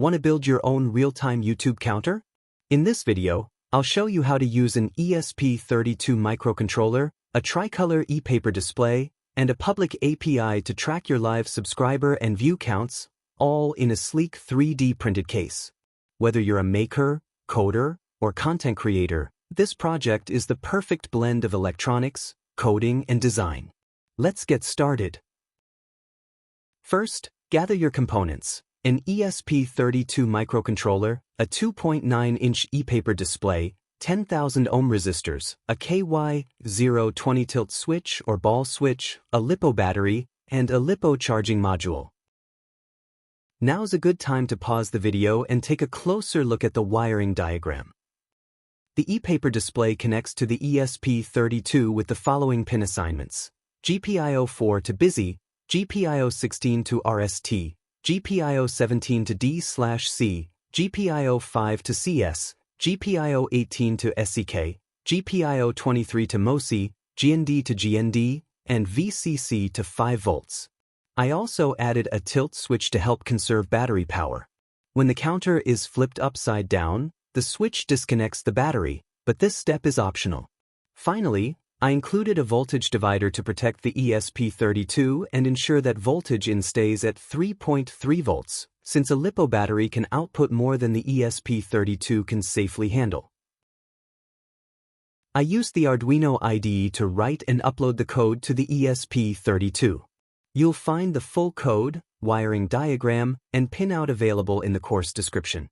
Want to build your own real-time YouTube counter? In this video, I'll show you how to use an ESP32 microcontroller, a tricolor e-paper display, and a public API to track your live subscriber and view counts, all in a sleek 3D printed case. Whether you're a maker, coder, or content creator, this project is the perfect blend of electronics, coding, and design. Let's get started. First, gather your components: an ESP32 microcontroller, a 2.9-inch e-paper display, 10,000 ohm resistors, a KY020 tilt switch or ball switch, a LiPo battery, and a LiPo charging module. Now's a good time to pause the video and take a closer look at the wiring diagram. The e-paper display connects to the ESP32 with the following pin assignments: GPIO4 to busy, GPIO16 to RST, GPIO17 to D/C, GPIO5 to CS, GPIO18 to SEK, GPIO23 to MOSI, GND to GND, and VCC to 5 volts. I also added a tilt switch to help conserve battery power. When the counter is flipped upside down, the switch disconnects the battery, but this step is optional. Finally, I included a voltage divider to protect the ESP32 and ensure that voltage in stays at 3.3 volts, since a LiPo battery can output more than the ESP32 can safely handle. I used the Arduino IDE to write and upload the code to the ESP32. You'll find the full code, wiring diagram, and pinout available in the course description.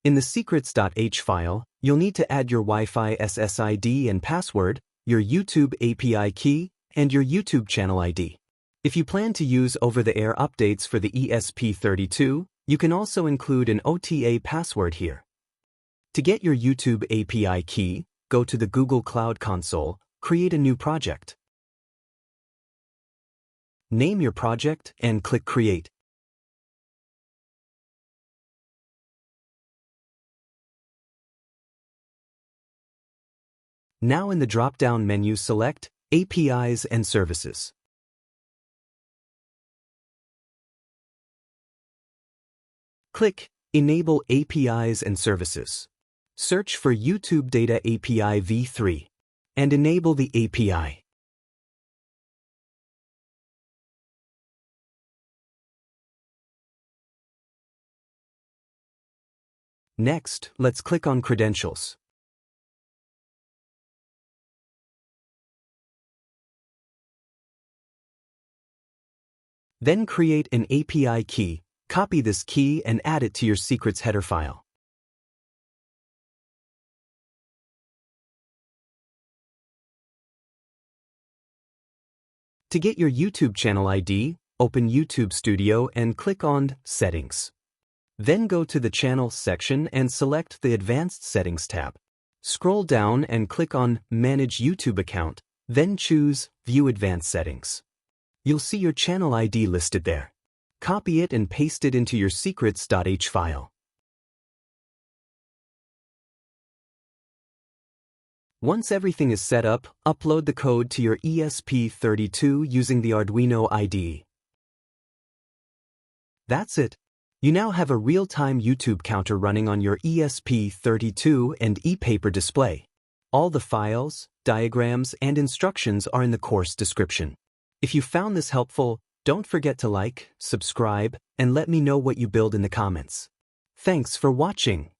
In the secrets.h file, you'll need to add your Wi-Fi SSID and password, your YouTube API key, and your YouTube channel ID. If you plan to use over-the-air updates for the ESP32, you can also include an OTA password here. To get your YouTube API key, go to the Google Cloud Console, create a new project. Name your project and click Create. Now in the drop-down menu select APIs and Services. Click Enable APIs and Services. Search for YouTube Data API v3 and enable the API. Next, let's click on Credentials. Then create an API key, copy this key and add it to your secrets header file. To get your YouTube channel ID, open YouTube Studio and click on Settings. Then go to the Channel section and select the Advanced Settings tab. Scroll down and click on Manage YouTube Account, then choose View Advanced Settings. You'll see your channel ID listed there. Copy it and paste it into your secrets.h file. Once everything is set up, upload the code to your ESP32 using the Arduino IDE. That's it. You now have a real-time YouTube counter running on your ESP32 and e-paper display. All the files, diagrams, and instructions are in the course description. If you found this helpful, don't forget to like, subscribe, and let me know what you build in the comments. Thanks for watching.